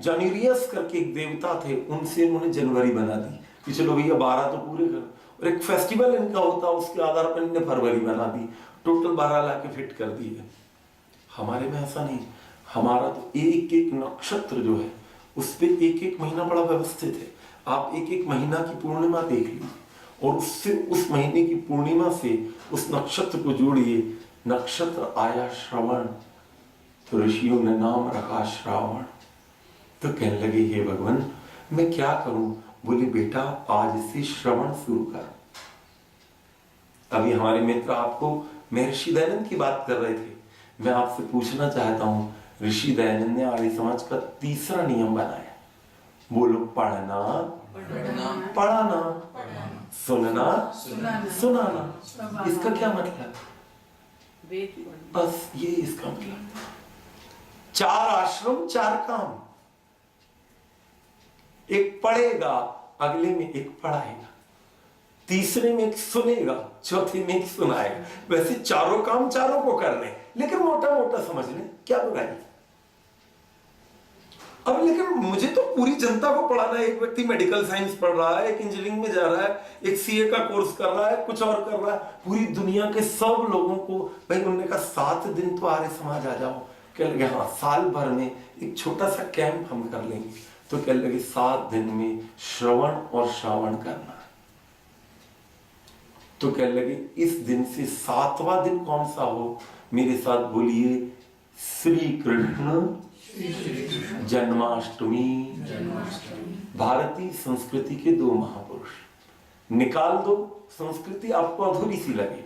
जानिरियस करके एक देवता थे, उनसे उन्होंने जनवरी बना दी कि चलो भैया 12 तो पूरे करो। और एक फेस्टिवल इनका होता, उसके आधार पर इन्होंने फरवरी बना दी, टोटल 12 ला के फिट कर दिए। हमारे में ऐसा नहीं, हमारा तो एक एक नक्षत्र जो है उस पे एक एक महीना बड़ा व्यवस्थित है। आप एक एक महीना की पूर्णिमा देख लीजिए और उससे उस महीने की पूर्णिमा से उस नक्षत्र को जोड़िए। नक्षत्र आया श्रवण, तो ऋषियों ने नाम रखा श्रावण। तो कहने लगे हे भगवान मैं क्या करूं? बोले बेटा आज से श्रवण शुरू कर। अभी हमारे मित्र आपको महर्षि दयानंद की बात कर रहे थे, मैं आपसे पूछना चाहता हूं, ऋषि दयानंद ने आर्य समाज का तीसरा नियम बनाया। बोलो पढ़ना पढ़ाना, सुनना सुनाना। इसका क्या मतलब? बस ये इसका मतलब। 4 आश्रम 4 काम, एक पढ़ेगा, अगले में एक पढ़ाएगा, तीसरे में एक सुनेगा, चौथे में एक सुनाएगा। वैसे चारों काम चारों को करने, लेकिन मोटा मोटा समझ लें, क्या बुराई? अब लेकिन मुझे तो पूरी जनता को पढ़ाना है। एक व्यक्ति मेडिकल साइंस पढ़ रहा है, एक इंजीनियरिंग में जा रहा है, एक सीए का कोर्स कर रहा है, कुछ और कर रहा है, पूरी दुनिया के सब लोगों को भाई उन्होंने कहा 7 दिन तो आर्य समाज आ जाओ। कह लगे हाँ साल भर में एक छोटा सा कैंप हम कर लेंगे। तो कह लगे 7 दिन में श्रवण और श्रावण करना। तो कह लगे इस दिन से 7वां दिन कौन सा हो? मेरे साथ बोलिए श्री कृष्ण जन्माष्टमी। भारतीय संस्कृति के 2 महापुरुष, निकाल दो संस्कृति आपको अधूरी सी लगे।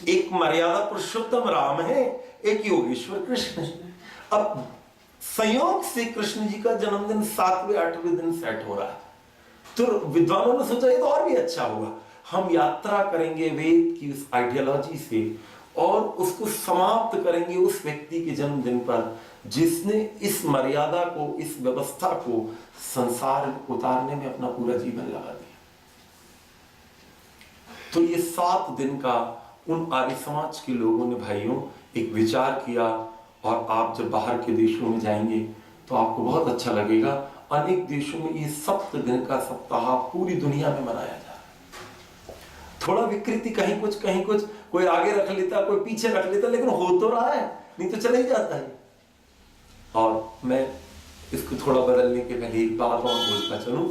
एक मर्यादा पुरुषोत्तम राम है, एक योगेश्वर कृष्ण है। अब संयोग से कृष्ण जी का जन्मदिन 7वें 8वें दिन सेट हो रहा है, तो विद्वानों ने सोचा ये तो और भी अच्छा हुआ, हम यात्रा करेंगे वेद की उस आइडियोलॉजी से और उसको समाप्त करेंगे उस व्यक्ति के जन्मदिन पर जिसने इस मर्यादा को, इस व्यवस्था को संसार में उतारने में अपना पूरा जीवन लगा दिया। तो ये 7 दिन का उन आर्य समाज के लोगों ने भाइयों एक विचार किया। और आप जब बाहर के देशों में जाएंगे तो आपको बहुत अच्छा लगेगा। अनेक देशों में ये 7 दिन का सप्ताह पूरी दुनिया में मनाया जा रहा है। थोड़ा विकृति कहीं कुछ, कोई आगे रख लेता, कोई पीछे रख लेता, लेकिन हो तो रहा है, नहीं तो चला ही जाता है। और मैं इसको थोड़ा बदलने के पहले एक बात और बोलता चलूं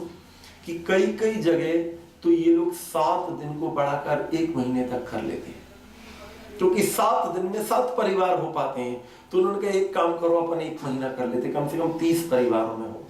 कि कई जगह तो ये लोग 7 दिन को बढ़ाकर 1 महीने तक कर लेते हैं, क्योंकि 7 दिन में 7 परिवार हो पाते हैं। तो उन्होंने कहा एक काम करो, अपन 1 महीना कर लेते, कम से कम 30 परिवारों में होगा।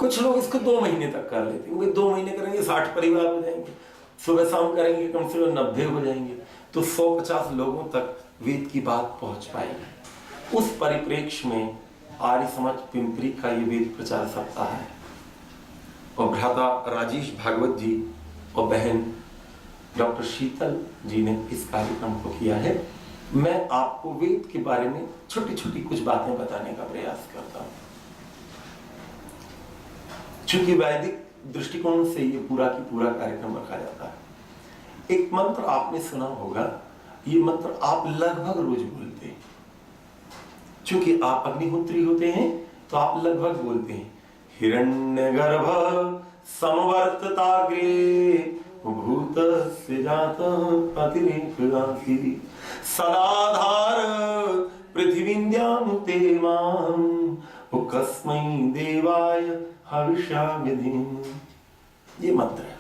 कुछ लोग इसको 2 महीने तक कर लेते हैं, 2 महीने करेंगे 60 परिवार हो जाएंगे, सुबह शाम करेंगे कम से कम 90 हो जाएंगे, तो 150 लोगों तक वेद की बात पहुंच पाएगी। उस परिप्रेक्ष्य में आर्य समाज पिंपरी का ये वेद प्रचार सप्ताह है और भ्राता राजेश भागवत जी और बहन डॉक्टर शीतल जी ने इस कार्यक्रम को किया है। मैं आपको वेद के बारे में छोटी छोटी कुछ बातें बताने का प्रयास करता हूं। चूंकि वैदिक दृष्टिकोण से ये पूरा की पूरा कार्यक्रम रखा जाता है। एक मंत्र आपने सुना होगा, ये मंत्र आप लगभग रोज बोलते हैं। चूंकि आप अग्निहोत्री होते हैं तो आप लगभग बोलते हैं, हिरण्यगर्भ समवर्तताग्रे भूतस्य जातः अतिरेकगासी सदाधार पृथिवीन्द्यां ते मां कस्मै देवाय हविष्यामिधिं। ये मंत्र है।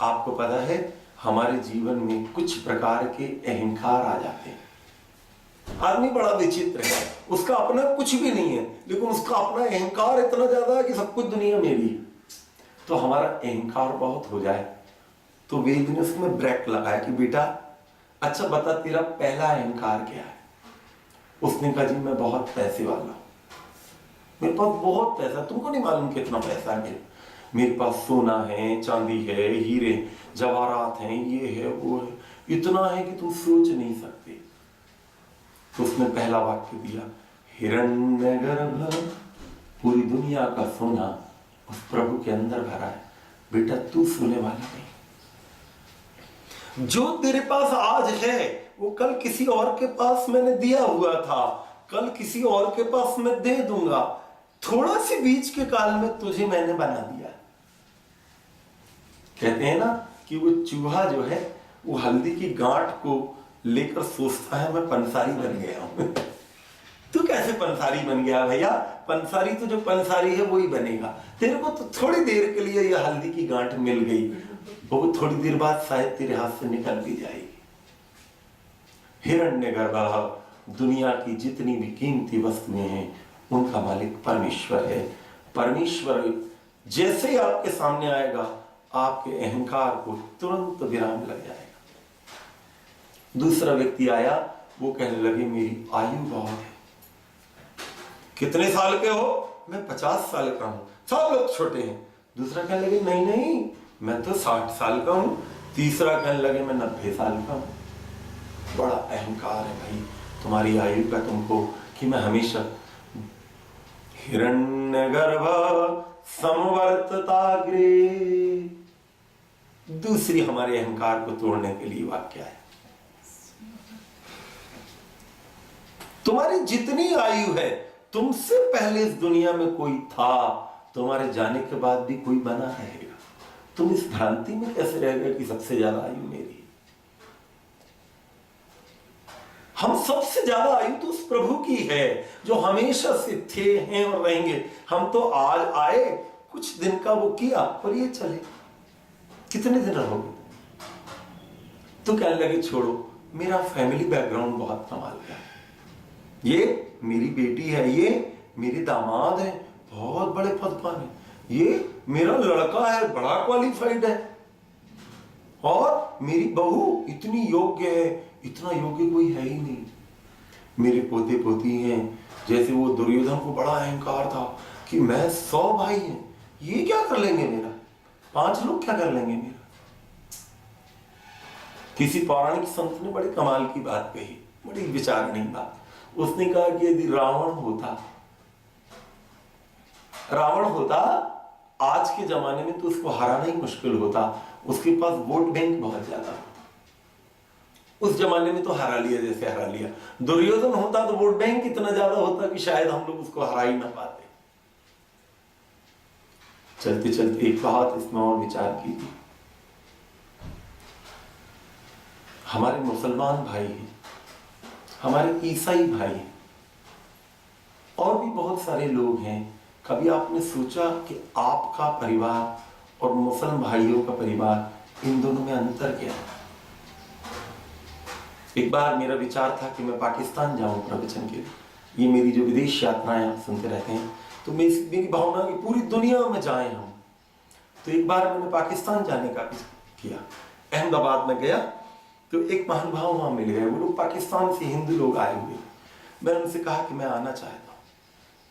आपको पता है हमारे जीवन में कुछ प्रकार के अहंकार आ जाते हैं। आदमी बड़ा विचित्र है, उसका अपना कुछ भी नहीं है, लेकिन उसका अपना अहंकार इतना ज्यादा है कि सब कुछ दुनिया मेरी है। तो हमारा अहंकार बहुत हो जाए तो वेद ने उसमें ब्रेक लगाया कि बेटा अच्छा बता तेरा पहला अहंकार क्या है। उसने कहा जी मैं बहुत पैसे वाला हूं, मेरे पास बहुत पैसा, तुमको नहीं मालूम कितना पैसा है मेरे पास सोना है, चांदी है, हीरे जवाहरात हैं, ये है वो है, इतना है कि तुम सोच नहीं सकते। तो उसने पहला वाक्य दिया, हिरण्यगर्भ, पूरी दुनिया का सोना उस प्रभु के अंदर भरा है, बेटा तू सोने वाला नहीं। जो तेरे पास आज है वो कल किसी और के पास मैंने दिया हुआ था, कल किसी और के पास मैं दे दूंगा। थोड़ा सी बीच के काल में तुझे मैंने बना दिया। कहते हैं ना कि वो चूहा जो है वो हल्दी की गांठ को लेकर सोचता है मैं पंसारी बन गया हूं। तू कैसे पंसारी बन गया भैया? पंसारी तो जो पंसारी है वही बनेगा। तेरे को तो थोड़ी देर के लिए ये हल्दी की गांठ मिल गई, वो थोड़ी देर बाद शायद तेरे हाथ से निकल भी जाएगी। हिरण्यगर्भ, दुनिया की जितनी भी कीमती वस्तुएं हैं उनका मालिक परमेश्वर है। परमेश्वर जैसे ही आपके सामने आएगा आपके अहंकार को तुरंत विराम लग जाएगा। दूसरा व्यक्ति आया, वो कहने लगे मेरी आयु बहुत है। कितने साल के हो? मैं 50 साल का हूं। सब लोग छोटे हैं। दूसरा कहने लगे नहीं नहीं मैं तो 60 साल का हूं। तीसरा कहने लगे मैं 90 साल का हूं। बड़ा अहंकार है भाई तुम्हारी आयु का तुमको कि मैं हमेशा। हिरण्यगर्भ समवर्तताग्रे, दूसरी हमारे अहंकार को तोड़ने के लिए वाक्य है। तुम्हारी जितनी आयु है तुमसे पहले इस दुनिया में कोई था, तुम्हारे जाने के बाद भी कोई बना रहेगा। तुम इस भ्रांति में कैसे रह गए कि सबसे ज्यादा आयु मेरी? हम सबसे ज्यादा आयु तो उस प्रभु की है जो हमेशा से थे हैं और रहेंगे। हम तो आज आए, कुछ दिन का वो किया और ये चले। कितने दिन रहोगे? तो कहने लगे छोड़ो, मेरा फैमिली बैकग्राउंड बहुत कमाल का है। ये मेरी बेटी है, ये मेरे दामाद है, बहुत बड़े पद पर है, ये मेरा लड़का है, बड़ा क्वालिफाइड है, और मेरी बहू इतनी योग्य है, इतना योग्य कोई है ही नहीं। मेरे पोते पोती हैं, जैसे वो दुर्योधन को बड़ा अहंकार था कि मैं 100 भाई हैं, ये क्या कर लेंगे मेरा, 5 लोग क्या कर लेंगे मेरा। किसी पौराणिक संत ने बड़ी कमाल की बात कही, बड़ी विचारणीय बात। उसने कहा कि यदि रावण होता आज के जमाने में तो उसको हराना ही मुश्किल होता। उसके पास वोट बैंक बहुत ज्यादा होता। उस जमाने में तो हरा लिया जैसे हरा लिया। दुर्योधन होता तो वोट बैंक इतना ज्यादा होता कि शायद हम लोग उसको हरा ही ना पाते। चलते चलते एक बात इसमें और विचार की थी। हमारे मुसलमान भाई हैं, हमारे ईसाई भाई हैं, और भी बहुत सारे लोग हैं। कभी आपने सोचा कि आपका परिवार और मुसलमान भाइयों का परिवार, इन दोनों में अंतर क्या है? एक बार मेरा विचार था कि मैं पाकिस्तान जाऊं प्रवचन के लिए। ये मेरी जो विदेश यात्राएं आप सुनते रहते हैं, तो मेरी भावना कि पूरी दुनिया में जाएं हम। तो एक बार मैंने पाकिस्तान जाने का भी किया। अहमदाबाद में गया तो एक महानुभाव वहां मिल गए, वो लोग पाकिस्तान से हिंदू लोग आए हुए। मैंने उनसे कहा कि मैं आना चाहता हूँ।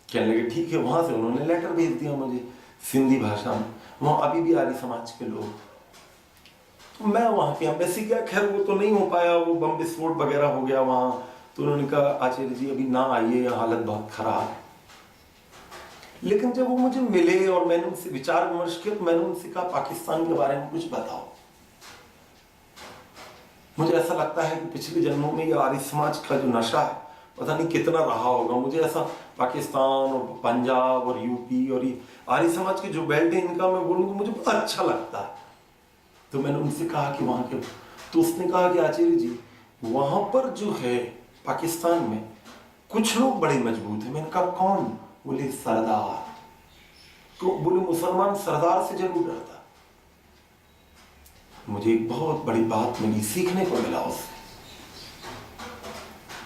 कहने लगे ठीक है। वहां से उन्होंने लेटर भेज दिया मुझे सिंधी भाषा में। वहां अभी भी आर्य समाज के लोग। तो मैं वहां की एम्बेसी गया, खैर वो तो नहीं हो पाया, वो बम विस्फोट वगैरह हो गया वहां। तो उन्होंने कहा आचार्य जी अभी ना आइए, यहाँ हालत बहुत खराब है। लेकिन जब वो मुझे मिले और मैंने उनसे विचार विमर्श किया, तो मैंने उनसे कहा पाकिस्तान के बारे में कुछ बताओ। मुझे ऐसा लगता है कि पिछले जन्मों में ये आर्य समाज का जो नशा है पता नहीं कितना रहा होगा। मुझे ऐसा पाकिस्तान और पंजाब और यूपी और ये आर्य समाज के जो बेल्ट है इनका मैं बोलूँ तो मुझे बहुत अच्छा लगता है। तो मैंने उनसे कहा कि वहां के, तो उसने कहा कि आचार्य जी वहां पर जो है पाकिस्तान में कुछ लोग बड़े मजबूत हैं। मैंने कहा कौन? बोले सरदार। तो बोले मुसलमान सरदार से जरूर डरता। मुझे एक बहुत बड़ी बात मिली, सीखने को मिला उससे।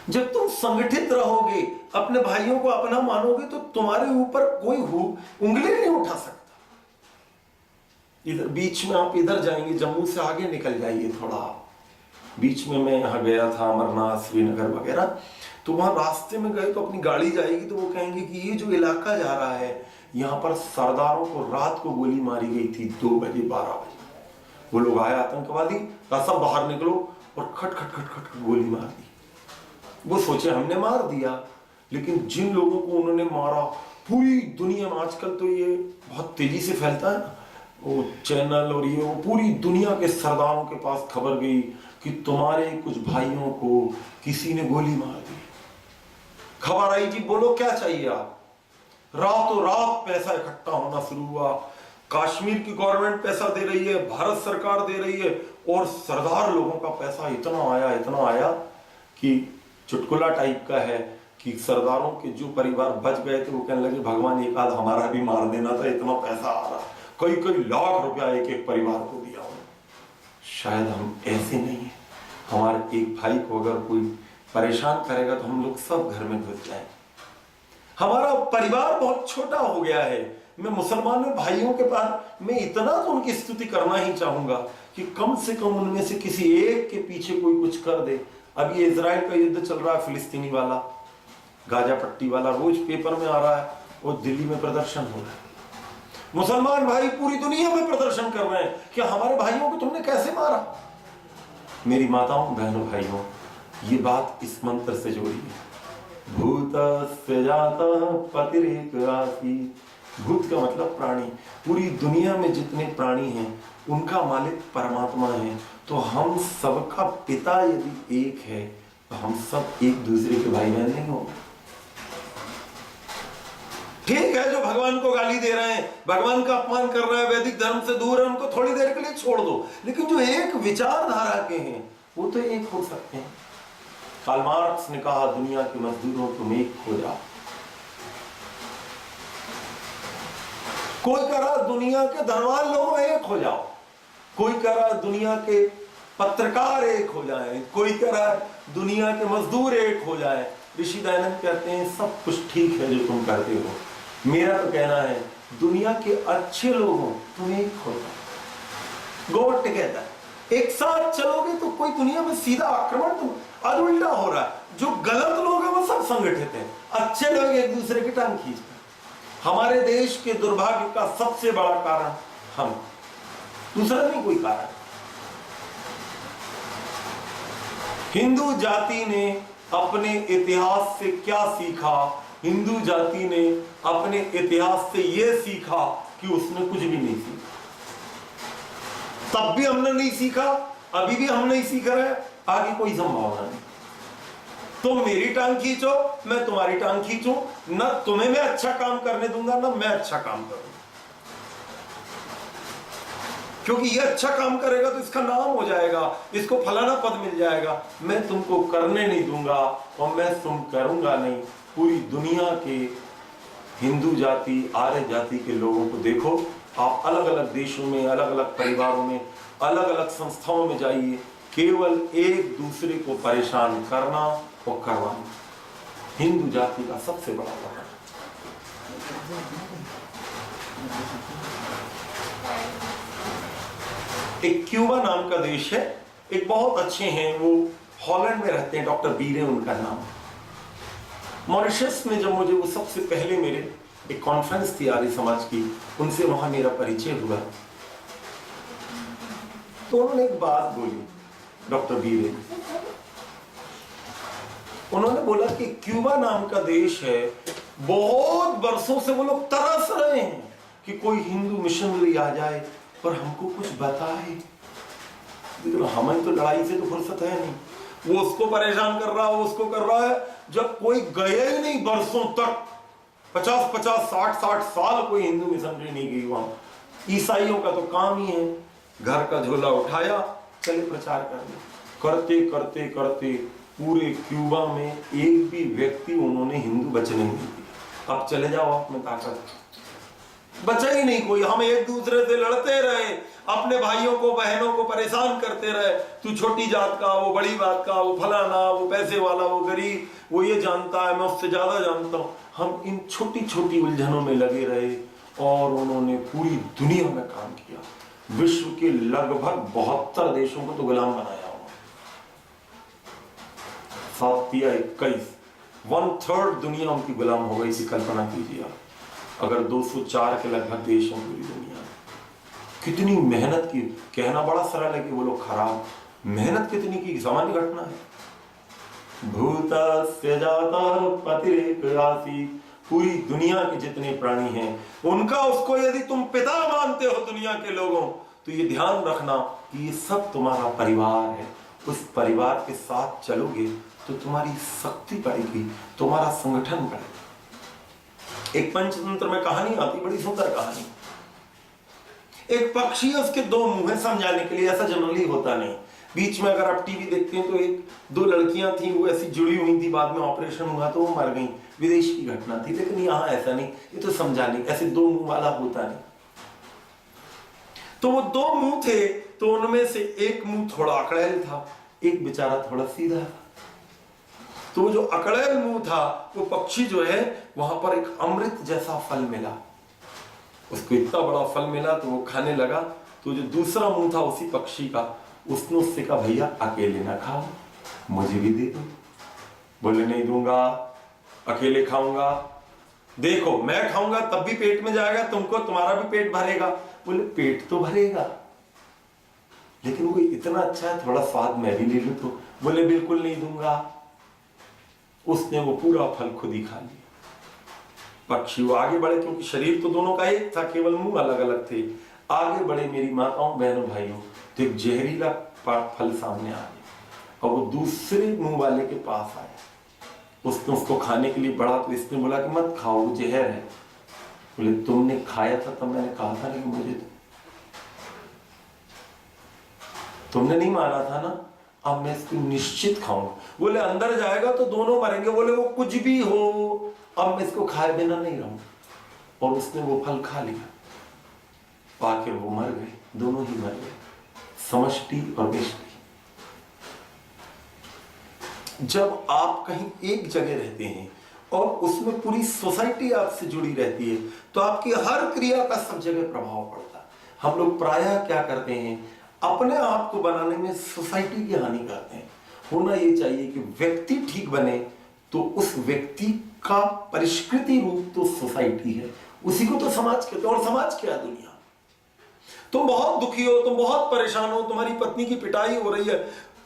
जब तुम संगठित रहोगे, अपने भाइयों को अपना मानोगे, तो तुम्हारे ऊपर कोई उंगली नहीं उठा सकता। इधर बीच में आप इधर जाएंगे, जम्मू से आगे निकल जाइए थोड़ा, बीच में मैं यहाँ गया था अमरनाथ श्रीनगर वगैरह, तो वहां रास्ते में गए तो अपनी गाड़ी जाएगी तो वो कहेंगे कि ये जो इलाका जा रहा है यहाँ पर सरदारों को रात को गोली मारी गई थी 2 बजे 12 बजे। वो लोग आए आतंकवादी, कहा सब बाहर निकलो, और खट खट खट खट गोली मार दी। वो सोचे हमने मार दिया, लेकिन जिन लोगों को उन्होंने मारा पूरी दुनिया में, आजकल तो ये बहुत तेजी से फैलता है ना, वो चैनल और ये, वो पूरी दुनिया के सरदारों के पास खबर गई कि तुम्हारे कुछ भाइयों को किसी ने गोली मार दी। खबर आई जी बोलो क्या चाहिए आप। रातों रात पैसा इकट्ठा होना शुरू हुआ। कश्मीर की गवर्नमेंट पैसा दे रही है, भारत सरकार दे रही है, और सरदार लोगों का पैसा इतना आया कि चुटकुला टाइप का है कि सरदारों के जो परिवार बच गए थे वो कहने लगे भगवान एक आध हमारा भी मार देना था, इतना पैसा आ रहा। कई लाख रुपया एक परिवार को दिया उन्होंने। शायद हम ऐसे नहीं है, हमारे एक भाई को अगर कोई परेशान करेगा तो हम लोग सब घर में घुस जाए। हमारा परिवार बहुत छोटा हो गया है। मैं मुसलमान भाइयों के पास मैं इतना तो उनकी स्तुति करना ही चाहूंगा कि कम से कम उनमें से किसी एक के पीछे कोई कुछ कर दे। अब ये इजराइल का युद्ध चल रहा है, फिलिस्तीनी वाला, गाजा पट्टी वाला, रोज पेपर में आ रहा है, और दिल्ली में प्रदर्शन हो रहा है। मुसलमान भाई पूरी दुनिया में प्रदर्शन कर रहे हैं कि हमारे भाइयों को तुमने कैसे मारा। मेरी माताओं बहनों भाइयों, ये बात इस मंत्र से जोड़ी है। भूतस्य जातः पतिरेक आसीत्। भूत का मतलब प्राणी। पूरी दुनिया में जितने प्राणी हैं उनका मालिक परमात्मा है। तो हम सबका पिता यदि एक है तो हम सब एक दूसरे के भाई बहन नहीं होंगे। ठीक है, जो भगवान को गाली दे रहे हैं, भगवान का अपमान कर रहे हैं, वैदिक धर्म से दूर है, उनको थोड़ी देर के लिए छोड़ दो। लेकिन जो एक विचारधारा के हैं वो तो एक हो सकते हैं। कार्ल मार्क्स ने कहा दुनिया के मजदूरों तुम एक हो जाओ। कोई कह रहा दुनिया के धनवान लोग एक हो जाओ, कोई कह रहा दुनिया के पत्रकार एक हो जाएं, कोई कह रहा दुनिया के मजदूर एक हो जाएं। ऋषि दयानंद कहते हैं सब कुछ ठीक है जो तुम करते हो। मेरा तो कहना है दुनिया के अच्छे लोगों तुम एक हो जाओ। गॉड कहता है एक साथ चलोगे तो कोई दुनिया में सीधा आक्रमण तुम, आज उल्टा हो रहा है। जो गलत लोग हैं वो सब संगठित हैं, अच्छे लोग एक दूसरे की टांग खींचते हैं। हमारे देश के दुर्भाग्य का सबसे बड़ा कारण हम, दूसरा नहीं कोई कारण। हिंदू जाति ने अपने इतिहास से क्या सीखा? हिंदू जाति ने अपने इतिहास से यह सीखा कि उसने कुछ भी नहीं सीखा। तब भी हमने नहीं सीखा, अभी भी हम नहीं सीख रहे, आगे कोई संभावना नहीं। तुम मेरी टांग खींचो, मैं तुम्हारी टांग खींचूं, ना तुम्हें मैं अच्छा काम करने दूंगा ना मैं अच्छा काम करूंगा। क्योंकि ये अच्छा काम करेगा तो इसका नाम हो जाएगा, इसको फलाना पद मिल जाएगा। मैं तुमको करने नहीं दूंगा और मैं तुम करूंगा नहीं। पूरी दुनिया के हिंदू जाति, आर्य जाति के लोगों को देखो, आप अलग अलग देशों में, अलग अलग परिवारों में, अलग अलग संस्थाओं में जाइए, केवल एक दूसरे को परेशान करना और करवाना हिंदू जाति का सबसे बड़ा कारण। एक क्यूबा नाम का देश है, एक बहुत अच्छे हैं, वो हॉलैंड में रहते हैं, डॉक्टर बीरे उनका नाम। मॉरिशस में जब मुझे वो सबसे पहले मेरे एक कॉन्फ्रेंस थी आर्य समाज की, उनसे वहां मेरा परिचय हुआ, तो उन्होंने एक बात बोली, डॉक्टर बीरे, उन्होंने बोला कि क्यूबा नाम का देश है, बहुत वर्षों से वो लोग तरस रहे हैं कि कोई हिंदू मिशनरी आ जाए और हमको कुछ बताए। लेकिन हमें तो लड़ाई से तो फुर्सत है नहीं, वो उसको परेशान कर रहा है, वो उसको कर रहा है, जब कोई गया ही नहीं वर्षों तक, 50-50, 60-60 साल कोई हिंदू मिशनरी नहीं गई वहां। ईसाइयों का तो काम ही है, घर का झोला उठाया, चले प्रचार करने, करते करते करते पूरे क्यूबा में एक भी व्यक्ति उन्होंने हिंदू बचने नहीं दिया। अब चले जाओ आप में ताकत, बचा ही नहीं कोई। हम एक दूसरे से लड़ते रहे, अपने भाइयों को बहनों को परेशान करते रहे, तू छोटी जात का, वो बड़ी बात का, वो फलाना, वो पैसे वाला, वो गरीब, वो ये जानता है, मैं उससे ज्यादा जानता हूं। हम इन छोटी छोटी उलझनों में लगे रहे और उन्होंने पूरी दुनिया में काम किया। विश्व के लगभग 72 देशों को तो गुलाम बनाया हुआ, 7-21, 1/3 दुनिया उनकी गुलाम हो गई थी। कल्पना कीजिए अगर 204 के लगभग देश हैं पूरी दुनिया में, कितनी मेहनत की। कहना बड़ा सरल है कि वो लोग खराब, मेहनत कितनी की, सामान्य घटना है। भूतस्य जाता पतिरेक आसीत्, पूरी दुनिया के जितने प्राणी हैं उनका, उसको यदि तुम पिता मानते हो दुनिया के लोगों, तो ये ध्यान रखना कि ये सब तुम्हारा परिवार है। उस परिवार के साथ चलोगे तो तुम्हारी शक्ति बढ़ेगी, तुम्हारा संगठन बढ़ेगा। एक पंचतंत्र में कहानी आती, बड़ी सुंदर कहानी। एक पक्षी है, उसके 2 मुंह है, समझाने के लिए, ऐसा जनरली होता नहीं। बीच में अगर आप टीवी देखते हैं तो 1-2 लड़कियां थी, वो ऐसी जुड़ी हुई थी, बाद में ऑपरेशन हुआ तो वो मर गई, विदेश की घटना थी। लेकिन यहाँ ऐसा नहीं, ये तो समझाने, ऐसे 2 मुंह वाला होता नहीं। तो वो 2 मुंह थे, तो उनमें से एक मुंह थोड़ा अकड़ैल था, एक बेचारा थोड़ा सीधा था। तो जो अकड़ैल मुंह था, वो पक्षी जो है, वहां पर एक अमृत जैसा फल मिला, उसको इतना बड़ा फल मिला तो वो खाने लगा। तो जो दूसरा मुंह था उसी पक्षी का, उसने उससे कहा, भैया अकेले ना खाओ, मुझे भी दे दो। बोले नहीं दूंगा, अकेले खाऊंगा, देखो मैं खाऊंगा तब भी पेट में जाएगा, तुमको तुम्हारा भी पेट भरेगा। बोले पेट तो भरेगा, लेकिन वो इतना अच्छा है, थोड़ा स्वाद मैं भी ले लूं तो। बोले बिल्कुल नहीं दूंगा। उसने वो पूरा फल खुद ही खा लिया। पक्षी वो आगे बढ़े, क्योंकि शरीर तो दोनों का एक था, केवल मुंह अलग अलग थे। आगे बढ़े मेरी माताओं बहनों भाइयों, तो एक जहरीला फल सामने आ गया और वो दूसरे मुंह वाले के पास आया। उसने उसको खाने के लिए बढ़ा तो इसने बोला कि मत खाओ, वो जहर है। बोले तुमने खाया था तब मैंने कहा था, लेकिन मुझे तुमने नहीं माना था ना, अब मैं इसको निश्चित खाऊंगा। बोले अंदर जाएगा तो दोनों मरेंगे। बोले वो कुछ भी हो, अब मैं इसको खाए बिना नहीं रहूंगा। और उसने वो फल खा लिया, आखिर वो मर गए, दोनों ही मर गए, समष्टि और व्यष्टि। जब आप कहीं एक जगह रहते हैं और उसमें पूरी सोसाइटी आपसे जुड़ी रहती है, तो आपकी हर क्रिया का सब जगह प्रभाव पड़ता है। हम लोग प्रायः क्या करते हैं, अपने आप को बनाने में सोसाइटी की हानि करते हैं। होना ये चाहिए कि व्यक्ति ठीक बने तो उस व्यक्ति का परिष्कृति रूप तो सोसाइटी है, उसी को तो समाज कहते हैं। और समाज क्या है? दुनिया। तुम बहुत दुखी हो, तुम बहुत परेशान हो, तुम्हारी पत्नी की पिटाई हो रही है,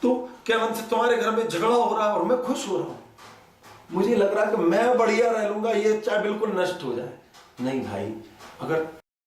तो क्या नाम से तुम्हारे घर में झगड़ा हो रहा है और मैं खुश हो रहा हूं, मुझे लग रहा है कि मैं बढ़िया रह लूंगा, ये चाहे बिल्कुल नष्ट हो जाए। नहीं भाई, अगर